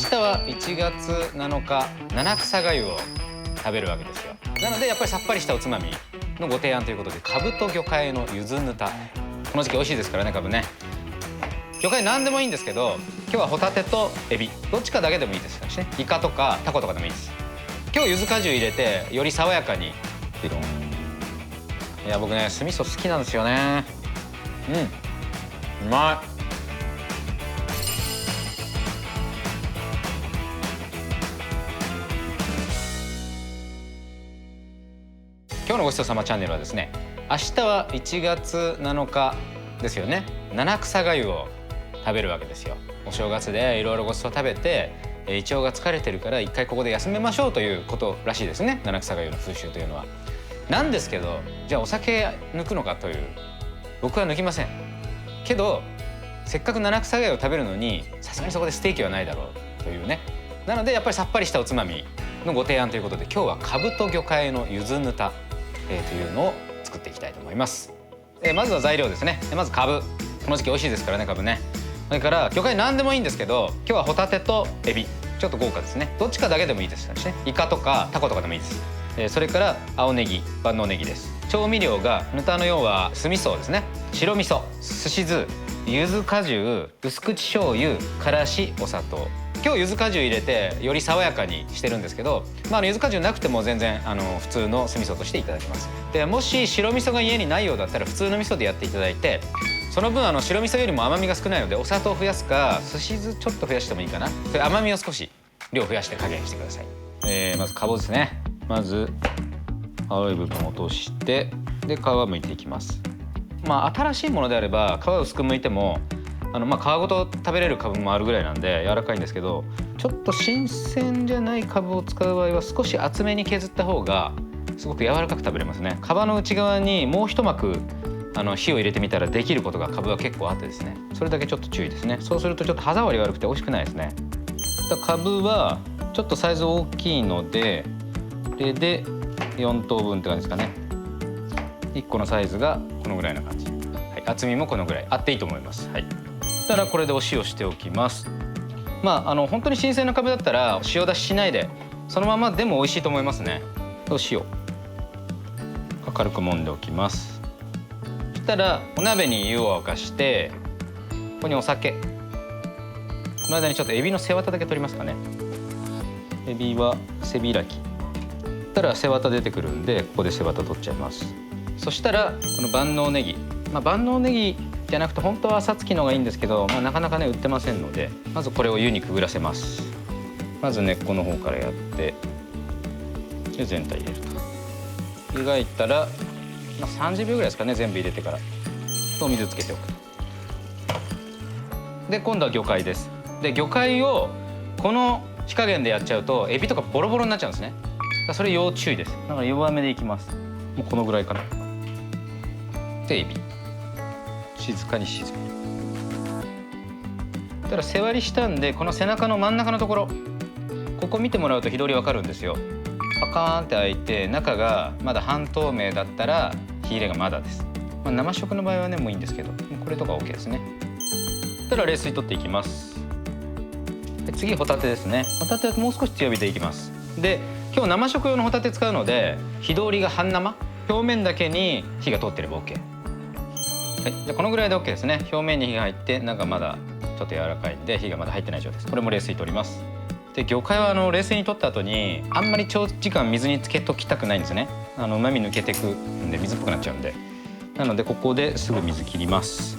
日は1月7日七草がゆを食べるわけですよ。なのでやっぱりさっぱりしたおつまみのご提案ということで、かぶと魚介のゆずぬた。この時期美味しいですからね、かぶね。魚介何でもいいんですけど、今日はホタテとエビどっちかだけでもいいですしね、イカとかタコとかでもいいです。今日柚子果汁入れてより爽やかに。いや僕ね酢味噌好きなんですよね。うまい。今日のごちそうさまチャンネルはですね、明日は1月7日ですよね。七草がゆを食べるわけですよ。お正月でいろいろごちそう食べて、胃腸が疲れてるから一回ここで休めましょうということらしいですね、七草がゆの風習というのは。なんですけど、じゃあお酒抜くのかという、僕は抜きませんけど、せっかく七草がゆを食べるのにさすがにそこでステーキはないだろうというね。なのでやっぱりさっぱりしたおつまみのご提案ということで、今日はかぶと魚介のゆずぬた、というのを作っていきたいと思います。まずは材料ですね。まずかぶ、この時期美味しいですからね、かぶね。それから魚介何でもいいんですけど、今日はホタテとエビ、ちょっと豪華ですね。どっちかだけでもいいですしね、イカとかタコとかでもいいです。それから青ネギ、万能ネギです。調味料がぬたの要は酢味噌ですね、白味噌、すし酢、柚子果汁、薄口醤油、からし、お砂糖。今日柚子果汁入れてより爽やかにしてるんですけど、柚子果汁なくても全然普通の酢味噌としていただきます。でもし白味噌が家にないようだったら普通の味噌でやっていただいて、その分白味噌よりも甘みが少ないのでお砂糖を増やすかすし酢ちょっと増やしてもいいかな。それ甘みを少し量増やして加減してください。まずかぶですね。まず青い部分を落として、で皮を剥いていきます。新しいものであれば皮を薄く剥いても皮ごと食べれるかぶもあるぐらいなんで柔らかいんですけど、ちょっと新鮮じゃないかぶを使う場合は少し厚めに削った方がすごく柔らかく食べれますね。皮の内側にもう一膜火を入れてみたらできることがかぶは結構あってですね、それだけちょっと注意ですね。そうするとちょっと歯触り悪くて美味しくないですね。かぶはちょっとサイズ大きいので、これで4等分って感じですかね。1個のサイズがこのぐらいな感じ、厚みもこのぐらいあっていいと思います。そしたらこれでお塩しておきます。本当に新鮮なかぶだったら塩出ししないでそのままでも美味しいと思いますね。お塩軽く揉んでおきます。そしたらお鍋に湯を沸かして、ここにお酒。この間にちょっとエビの背わただけ取りますかね。エビは背開き。そしたら背わた出てくるんで、ここで背わた取っちゃいます。そしたらこの万能ネギ、万能ネギじゃなくて本当は朝つきのがいいんですけど、なかなかね売ってませんので、まずこれを湯にくぐらせます。まず根っこの方からやって、で全体入れると。湯がいたら、30秒ぐらいですかね、全部入れてから。お水つけておく。で今度は魚介です。で魚介をこの火加減でやっちゃうとエビとかボロボロになっちゃうんですね。それ要注意です。だから弱めでいきます。もうこのぐらいかな。でエビ静かに沈める。ただ背割りしたんで、この背中の真ん中のところ、ここ見てもらうと火通りわかるんですよ。パカーンって開いて中がまだ半透明だったら火入れがまだです。生食の場合はねもういいんですけど、これとか OK ですね。そしたら冷水取っていきます。で次ホタテですね。ホタテはもう少し強火でいきます。で今日生食用のホタテ使うので火通りが半生、表面だけに火が通ってれば OK。じゃこのぐらいで OK ですね。表面に火が入って中まだちょっと柔らかいんで火がまだ入ってない状態です。これも冷水取ります。で魚介は冷水に取った後にあんまり長時間水につけときたくないんですね。旨味抜けてくんで水っぽくなっちゃうんで。なのでここですぐ水切ります。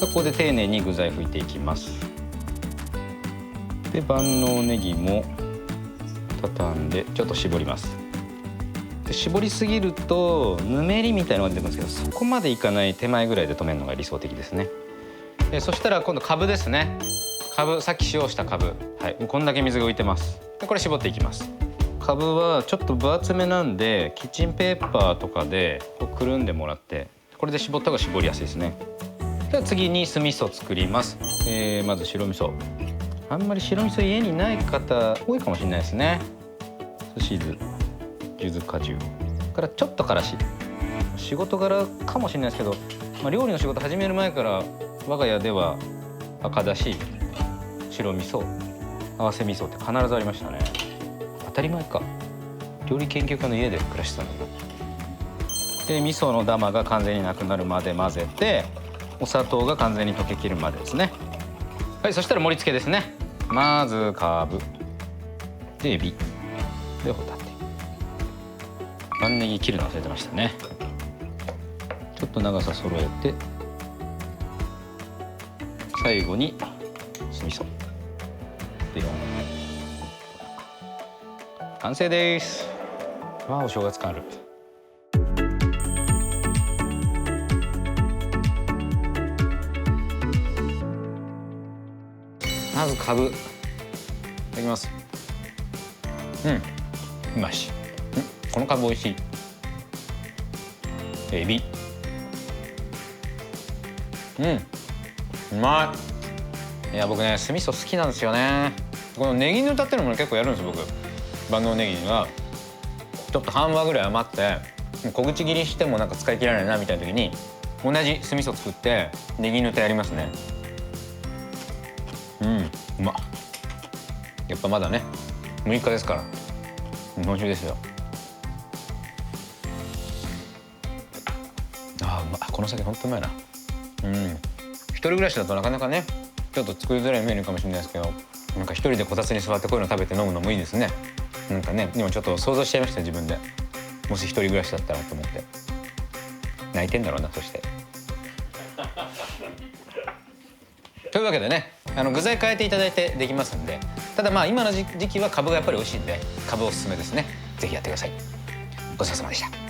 ここで丁寧に具材拭いていきます。で万能ネギも畳んでちょっと絞ります。で絞りすぎるとぬめりみたいなのが出てくるんですけど、そこまでいかない手前ぐらいで止めるのが理想的ですね。そしたら今度かぶですね。かぶ、さっき塩したかぶ、もうこんだけ水が浮いてます。でこれ絞っていきます。かぶはちょっと分厚めなんでキッチンペーパーとかでこうくるんでもらって、これで絞った方が絞りやすいですね。では次に酢味噌作ります。まず白味噌。あんまり白味噌家にない方多いかもしれないですね。すし酢、柚子果汁からちょっとからし。仕事柄かもしれないですけど、料理の仕事始める前から我が家では赤だし、白味噌、合わせ味噌って必ずありましたね。当たり前か、料理研究家の家で暮らしてたのか。で味噌のダマが完全になくなるまで混ぜて、お砂糖が完全に溶けきるまでですね。はい、そしたら盛り付けですね。まずカブでエビでホタテ、万ネギ切るの忘れてましたね。ちょっと長さ揃えて、最後に酢味噌で完成です。わあ、お正月感ある。まずカブいただきます。うまし。このカブ美味しい。エビ、うまい。いや、僕ね、酢味噌好きなんですよね。このネギヌタっていうのも結構やるんです僕。万能ネギがちょっと半羽ぐらい余って、小口切りしてもなんか使い切らないなみたいな時に、同じ酢味噌作ってネギヌタやりますね。うまっ。やっぱまだね6日ですから、日本酒ですよ。あ、うまっ。この酒ほんとうまいな。一人暮らしだとなかなかね、ちょっと作りづらいメニューかもしれないですけど、なんか一人でこたつに座ってこういうの食べて飲むのもいいですね。なんかね、今ちょっと想像しちゃいました、自分で。もし一人暮らしだったらと思って。泣いてんだろうな、そして。というわけでね、具材変えていただいてできますんで、ただまあ今の時期はカブがやっぱり美味しいんで、カブおすすめですね。ぜひやってください。ごちそうさまでした。